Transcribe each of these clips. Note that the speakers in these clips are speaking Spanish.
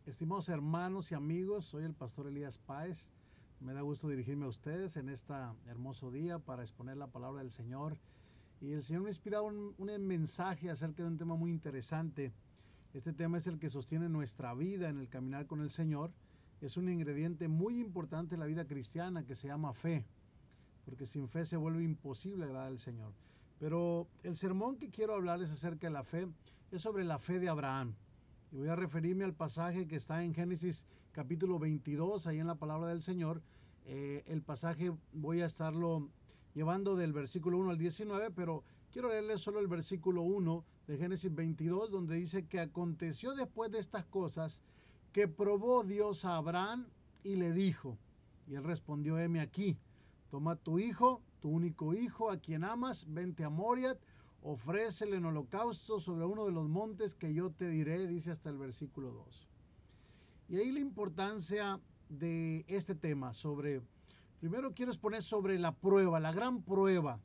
Estimados hermanos y amigos, soy el pastor Elías Páez. Me da gusto dirigirme a ustedes en este hermoso día para exponer la palabra del Señor. Y el Señor me ha inspirado un mensaje acerca de un tema muy interesante. Este tema es el que sostiene nuestra vida en el caminar con el Señor. Es un ingrediente muy importante en la vida cristiana que se llama fe, porque sin fe se vuelve imposible agradar al Señor. Pero el sermón que quiero hablarles acerca de la fe es sobre la fe de Abraham. Y voy a referirme al pasaje que está en Génesis capítulo 22, ahí en la palabra del Señor. El pasaje voy a estarlo llevando del versículo 1 al 19, pero quiero leerles solo el versículo 1 de Génesis 22, donde dice que aconteció después de estas cosas que probó Dios a Abraham y le dijo, y él respondió, heme aquí, toma tu hijo, tu único hijo, a quien amas, vente a Moriat, ofrécele en holocausto sobre uno de los montes que yo te diré, dice hasta el versículo 2. Y ahí la importancia de este tema primero quiero exponer sobre la prueba, la gran prueba.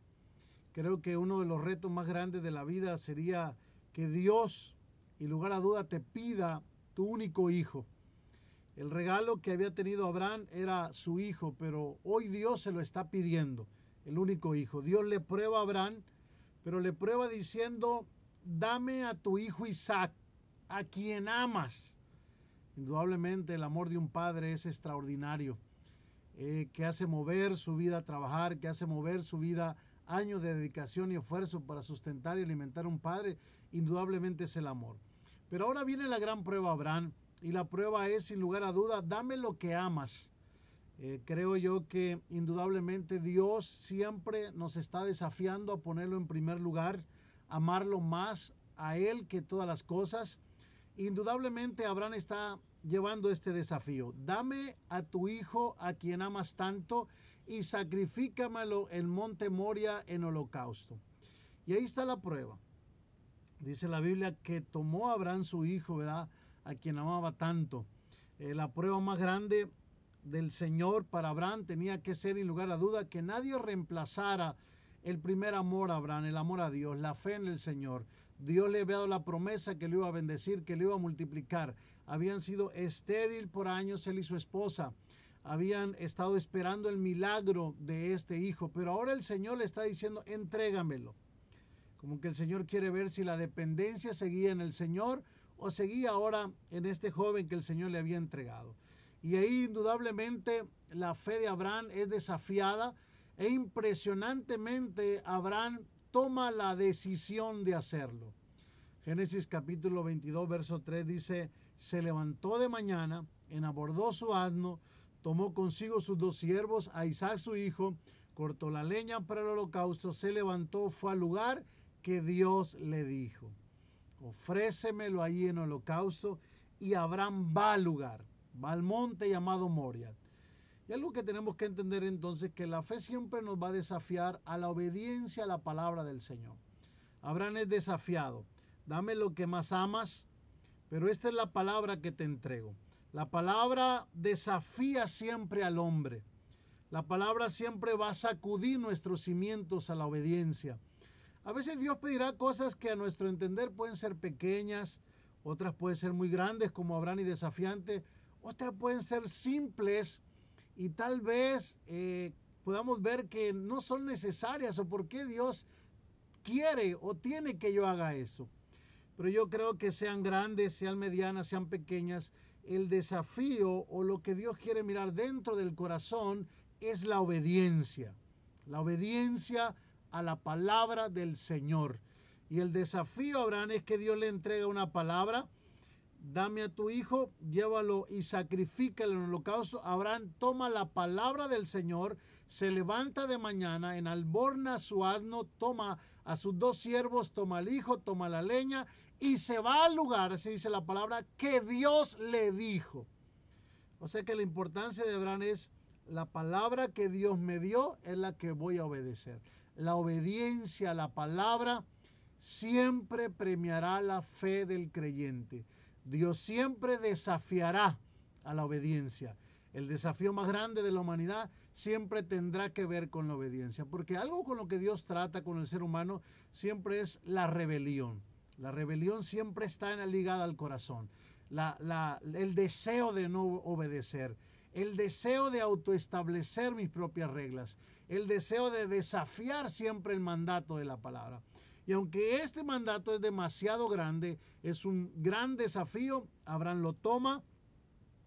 Creo que uno de los retos más grandes de la vida sería que Dios, y lugar a duda, te pida tu único hijo. El regalo que había tenido Abraham era su hijo, pero hoy Dios se lo está pidiendo, el único hijo. Dios le prueba a Abraham, pero le prueba diciendo, dame a tu hijo Isaac, a quien amas. Indudablemente el amor de un padre es extraordinario, que hace mover su vida a trabajar, que hace mover su vida años de dedicación y esfuerzo para sustentar y alimentar a un padre. Indudablemente es el amor. Pero ahora viene la gran prueba, Abraham, y la prueba es, sin lugar a duda, dame lo que amas. Creo yo que indudablemente Dios siempre nos está desafiando a ponerlo en primer lugar, amarlo más a Él que todas las cosas. Indudablemente Abraham está llevando este desafío. Dame a tu hijo a quien amas tanto y sacrifícamelo en monte Moria en holocausto. Y ahí está la prueba. Dice la Biblia que tomó a Abraham su hijo, ¿verdad? A quien amaba tanto. La prueba más grande del Señor para Abraham tenía que ser, sin lugar a duda, que nadie reemplazara el primer amor a Abraham, el amor a Dios, la fe en el Señor. Dios le había dado la promesa que lo iba a bendecir, que lo iba a multiplicar. Habían sido estéril por años él y su esposa. Habían estado esperando el milagro de este hijo, pero ahora el Señor le está diciendo, entrégamelo. Como que el Señor quiere ver si la dependencia seguía en el Señor o seguía ahora en este joven que el Señor le había entregado. Y ahí indudablemente la fe de Abraham es desafiada e impresionantemente Abraham toma la decisión de hacerlo. Génesis capítulo 22, verso 3 dice, se levantó de mañana, enabordó su asno, tomó consigo sus dos siervos, a Isaac su hijo, cortó la leña para el holocausto, se levantó, fue al lugar que Dios le dijo, ofrécemelo allí en holocausto, y Abraham va al lugar, va al monte llamado Moriat. Y algo que tenemos que entender entonces, que la fe siempre nos va a desafiar a la obediencia a la palabra del Señor. Abraham es desafiado, dame lo que más amas, pero esta es la palabra que te entrego. La palabra desafía siempre al hombre. La palabra siempre va a sacudir nuestros cimientos a la obediencia. A veces Dios pedirá cosas que a nuestro entender pueden ser pequeñas, otras pueden ser muy grandes como Abraham y desafiantes, otras pueden ser simples y tal vez podamos ver que no son necesarias o por qué Dios quiere o tiene que yo haga eso. Pero yo creo que sean grandes, sean medianas, sean pequeñas, el desafío o lo que Dios quiere mirar dentro del corazón es la obediencia. La obediencia a la palabra del Señor. Y el desafío a Abraham es que Dios le entrega una palabra, dame a tu hijo, llévalo y sacrifícalo en el holocausto. Abraham toma la palabra del Señor, se levanta de mañana, enalborna su asno, toma a sus dos siervos, toma al hijo, toma la leña y se va al lugar, así dice la palabra, que Dios le dijo. O sea que la importancia de Abraham es la palabra que Dios me dio es la que voy a obedecer. La obediencia a la palabra siempre premiará la fe del creyente. Dios siempre desafiará a la obediencia. El desafío más grande de la humanidad siempre tendrá que ver con la obediencia, porque algo con lo que Dios trata con el ser humano siempre es la rebelión. La rebelión siempre está ligada al corazón. el deseo de no obedecer, el deseo de autoestablecer mis propias reglas, el deseo de desafiar siempre el mandato de la palabra. Y aunque este mandato es demasiado grande, es un gran desafío, Abraham lo toma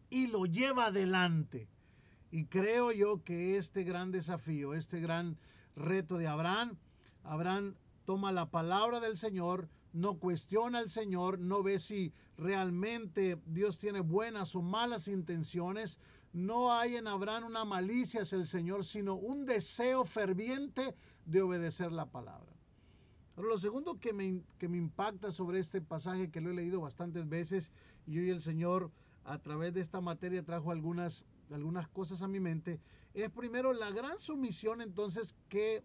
y lo lleva adelante. Y creo yo que este gran desafío, este gran reto de Abraham toma la palabra del Señor, no cuestiona al Señor, no ve si realmente Dios tiene buenas o malas intenciones. No hay en Abraham una malicia hacia el Señor, sino un deseo ferviente de obedecer la palabra. Pero lo segundo que me impacta sobre este pasaje, que lo he leído bastantes veces, y hoy el Señor a través de esta materia trajo algunas cosas a mi mente, es primero la gran sumisión entonces que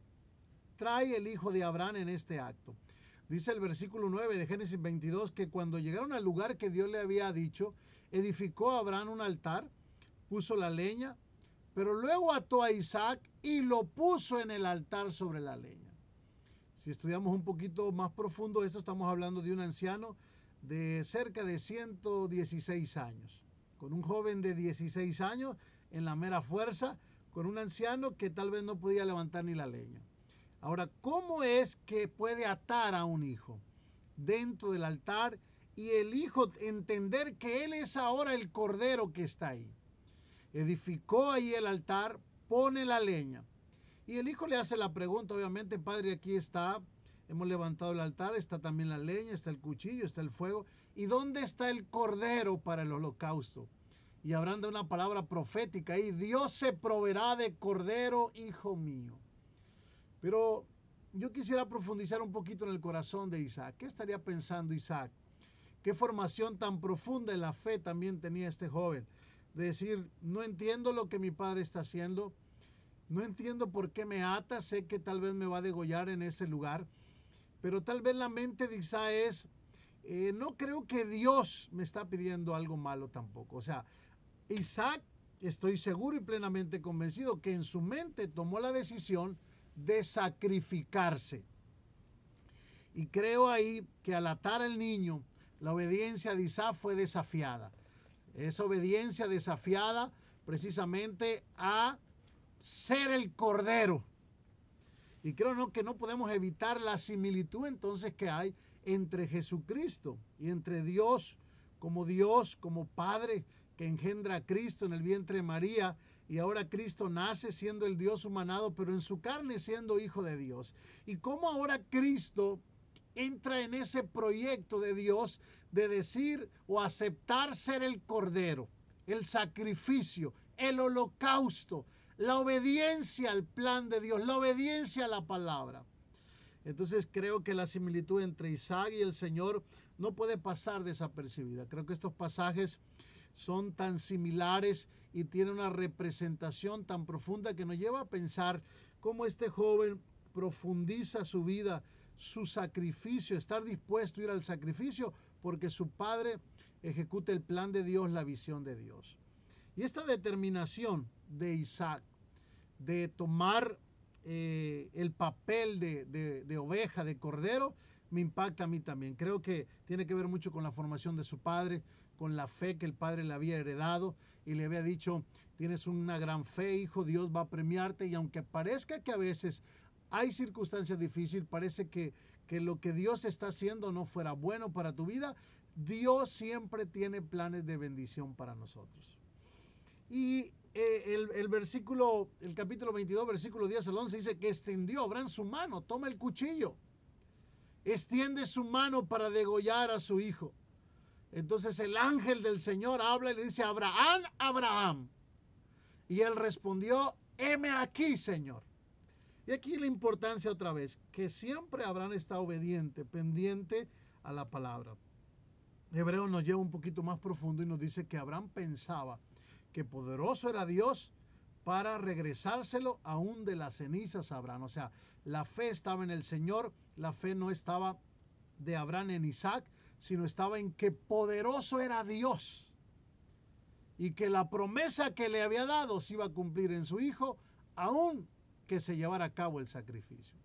trae el hijo de Abraham en este acto. Dice el versículo 9 de Génesis 22 que cuando llegaron al lugar que Dios le había dicho, edificó a Abraham un altar, puso la leña, pero luego ató a Isaac y lo puso en el altar sobre la leña. Si estudiamos un poquito más profundo esto, estamos hablando de un anciano de cerca de 116 años, con un joven de 16 años en la mera fuerza, con un anciano que tal vez no podía levantar ni la leña. Ahora, ¿cómo es que puede atar a un hijo dentro del altar y el hijo entender que él es ahora el cordero que está ahí? Edificó ahí el altar, pone la leña. Y el hijo le hace la pregunta, obviamente, padre, aquí está, hemos levantado el altar, está también la leña, está el cuchillo, está el fuego. ¿Y dónde está el cordero para el holocausto? Y Abraham da una palabra profética ahí, Dios se proveerá de cordero, hijo mío. Pero yo quisiera profundizar un poquito en el corazón de Isaac. ¿Qué estaría pensando Isaac? ¿Qué formación tan profunda en la fe también tenía este joven? De decir, no entiendo lo que mi padre está haciendo, no entiendo por qué me ata, sé que tal vez me va a degollar en ese lugar, pero tal vez la mente de Isaac es, no creo que Dios me está pidiendo algo malo tampoco. O sea, Isaac, estoy seguro y plenamente convencido que en su mente tomó la decisión de sacrificarse. Y creo ahí que al atar al niño, la obediencia de Isaac fue desafiada. Esa obediencia desafiada precisamente a ser el cordero. Y creo que no podemos evitar la similitud entonces que hay entre Jesucristo y entre Dios, como Padre que engendra a Cristo en el vientre de María, y ahora Cristo nace siendo el Dios humanado, pero en su carne siendo hijo de Dios. Y cómo ahora Cristo entra en ese proyecto de Dios de decir o aceptar ser el cordero, el sacrificio, el holocausto, la obediencia al plan de Dios, la obediencia a la palabra. Entonces creo que la similitud entre Isaac y el Señor no puede pasar desapercibida. Creo que estos pasajes son tan similares y tienen una representación tan profunda que nos lleva a pensar cómo este joven profundiza su vida, su sacrificio, estar dispuesto a ir al sacrificio porque su padre ejecuta el plan de Dios, la visión de Dios. Y esta determinación de Isaac de tomar el papel de oveja, de cordero, me impacta a mí también. Creo que tiene que ver mucho con la formación de su padre, con la fe que el padre le había heredado y le había dicho, tienes una gran fe, hijo, Dios va a premiarte. Y aunque parezca que a veces hay circunstancias difíciles, parece que lo que Dios está haciendo no fuera bueno para tu vida, Dios siempre tiene planes de bendición para nosotros. Y el capítulo 22, versículo 10 al 11 dice que extendió Abraham su mano, toma el cuchillo, extiende su mano para degollar a su hijo. Entonces el ángel del Señor habla y le dice, Abraham, Abraham. Y él respondió, heme aquí, Señor. Y aquí la importancia otra vez, que siempre Abraham está obediente, pendiente a la palabra. Hebreo nos lleva un poquito más profundo y nos dice que Abraham pensaba que poderoso era Dios para regresárselo aún de las cenizas a Abraham. O sea, la fe estaba en el Señor, la fe no estaba de Abraham en Isaac, sino estaba en que poderoso era Dios y que la promesa que le había dado se iba a cumplir en su hijo, aún que se llevara a cabo el sacrificio.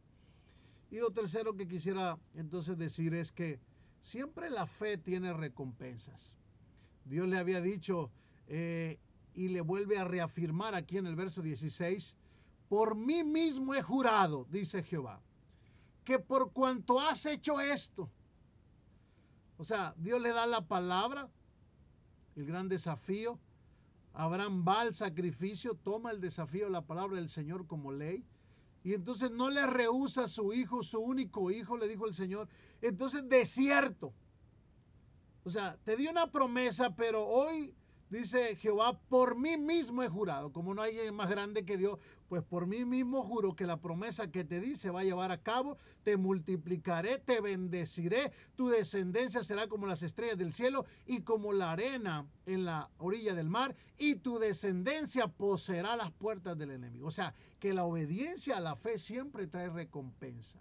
Y lo tercero que quisiera entonces decir es que siempre la fe tiene recompensas. Dios le había dicho y le vuelve a reafirmar aquí en el verso 16, por mí mismo he jurado, dice Jehová, que por cuanto has hecho esto, o sea, Dios le da la palabra, el gran desafío. Abraham va al sacrificio, toma el desafío, la palabra del Señor como ley, y entonces no le rehúsa a su hijo, su único hijo, le dijo el Señor. Entonces, de cierto, o sea, te di una promesa, pero hoy dice Jehová, por mí mismo he jurado. Como no hay alguien más grande que Dios, pues por mí mismo juro que la promesa que te di se va a llevar a cabo. Te multiplicaré, te bendeciré, tu descendencia será como las estrellas del cielo y como la arena en la orilla del mar, y tu descendencia poseerá las puertas del enemigo. O sea, que la obediencia a la fe siempre trae recompensa.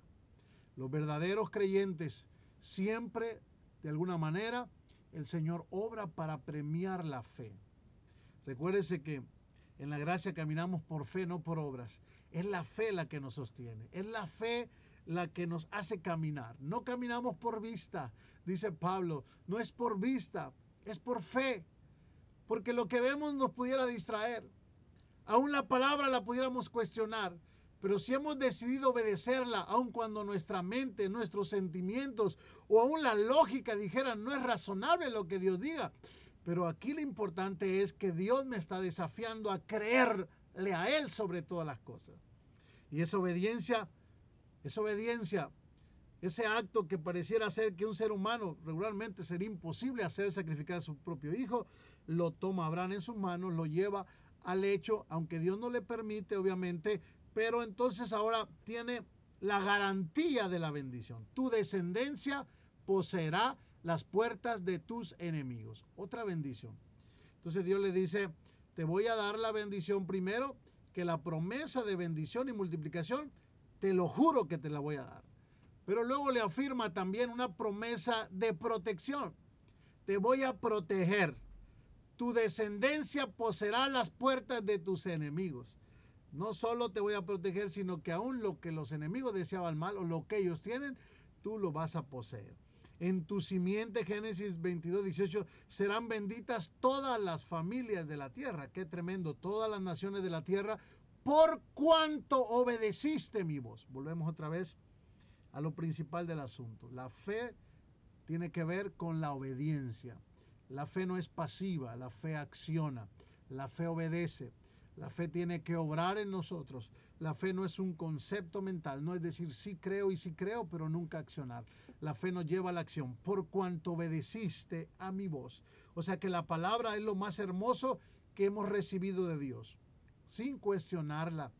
Los verdaderos creyentes siempre, de alguna manera, el Señor obra para premiar la fe. Recuérdese que en la gracia caminamos por fe, no por obras. Es la fe la que nos sostiene. Es la fe la que nos hace caminar. No caminamos por vista, dice Pablo. No es por vista, es por fe. Porque lo que vemos nos pudiera distraer. Aún la palabra la pudiéramos cuestionar. Pero si hemos decidido obedecerla, aun cuando nuestra mente, nuestros sentimientos o aún la lógica dijeran no es razonable lo que Dios diga. Pero aquí lo importante es que Dios me está desafiando a creerle a Él sobre todas las cosas. Y esa obediencia, ese acto que pareciera ser que un ser humano regularmente sería imposible hacer, sacrificar a su propio hijo, lo toma Abraham en sus manos, lo lleva al hecho, aunque Dios no le permite, obviamente, pero entonces ahora tiene la garantía de la bendición. Tu descendencia poseerá las puertas de tus enemigos. Otra bendición. Entonces Dios le dice, te voy a dar la bendición primero, que la promesa de bendición y multiplicación, te lo juro que te la voy a dar. Pero luego le afirma también una promesa de protección. Te voy a proteger. Tu descendencia poseerá las puertas de tus enemigos. No solo te voy a proteger, sino que aún lo que los enemigos deseaban mal o lo que ellos tienen, tú lo vas a poseer. En tu simiente, Génesis 22:18, serán benditas todas las familias de la tierra. Qué tremendo, todas las naciones de la tierra, por cuanto obedeciste mi voz. Volvemos otra vez a lo principal del asunto. La fe tiene que ver con la obediencia. La fe no es pasiva, la fe acciona, la fe obedece. La fe tiene que obrar en nosotros. La fe no es un concepto mental, no es decir sí creo y sí creo, pero nunca accionar. La fe nos lleva a la acción, por cuanto obedeciste a mi voz. O sea que la palabra es lo más hermoso que hemos recibido de Dios, sin cuestionarla.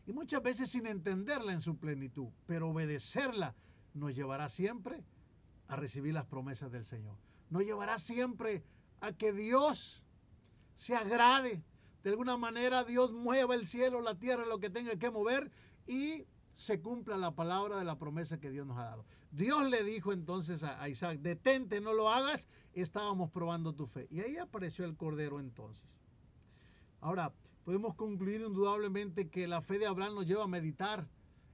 Y muchas veces sin entenderla en su plenitud, pero obedecerla nos llevará siempre a recibir las promesas del Señor. Nos llevará siempre a que Dios se agrade. De alguna manera Dios mueva el cielo, la tierra, lo que tenga que mover y se cumpla la palabra de la promesa que Dios nos ha dado. Dios le dijo entonces a Isaac, detente, no lo hagas, estábamos probando tu fe. Y ahí apareció el Cordero entonces. Ahora, podemos concluir indudablemente que la fe de Abraham nos lleva a meditar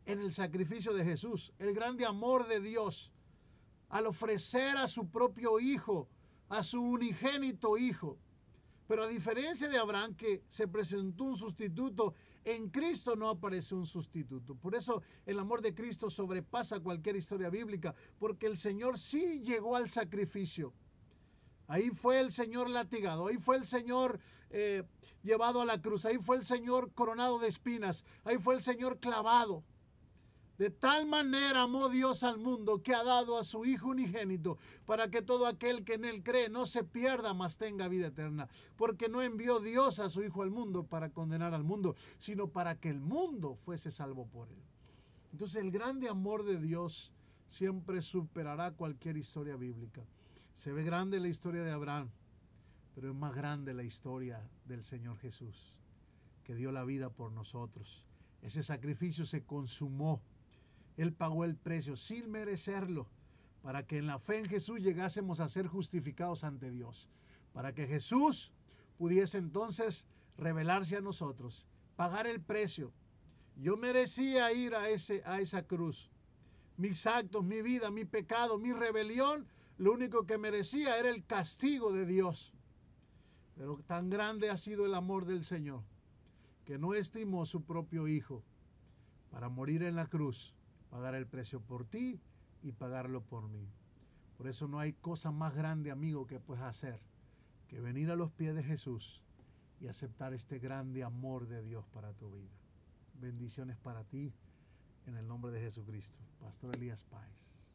en el sacrificio de Jesús, el grande amor de Dios, al ofrecer a su propio hijo, a su unigénito hijo. Pero a diferencia de Abraham, que se presentó un sustituto, en Cristo no apareció un sustituto. Por eso el amor de Cristo sobrepasa cualquier historia bíblica, porque el Señor sí llegó al sacrificio. Ahí fue el Señor latigado, ahí fue el Señor llevado a la cruz, ahí fue el Señor coronado de espinas, ahí fue el Señor clavado. De tal manera amó Dios al mundo que ha dado a su Hijo unigénito para que todo aquel que en él cree no se pierda, mas tenga vida eterna. Porque no envió Dios a su Hijo al mundo para condenar al mundo, sino para que el mundo fuese salvo por él. Entonces el grande amor de Dios siempre superará cualquier historia bíblica. Se ve grande la historia de Abraham, pero es más grande la historia del Señor Jesús, que dio la vida por nosotros. Ese sacrificio se consumó. Él pagó el precio sin merecerlo, para que en la fe en Jesús llegásemos a ser justificados ante Dios, para que Jesús pudiese entonces revelarse a nosotros, pagar el precio. Yo merecía ir a esa cruz. Mis actos, mi vida, mi pecado, mi rebelión lo único que merecía era el castigo de Dios. Pero tan grande ha sido el amor del Señor, que no estimó a su propio Hijo para morir en la cruz, pagar el precio por ti y pagarlo por mí. Por eso no hay cosa más grande, amigo, que puedas hacer que venir a los pies de Jesús y aceptar este grande amor de Dios para tu vida. Bendiciones para ti en el nombre de Jesucristo. Pastor Elías Páez.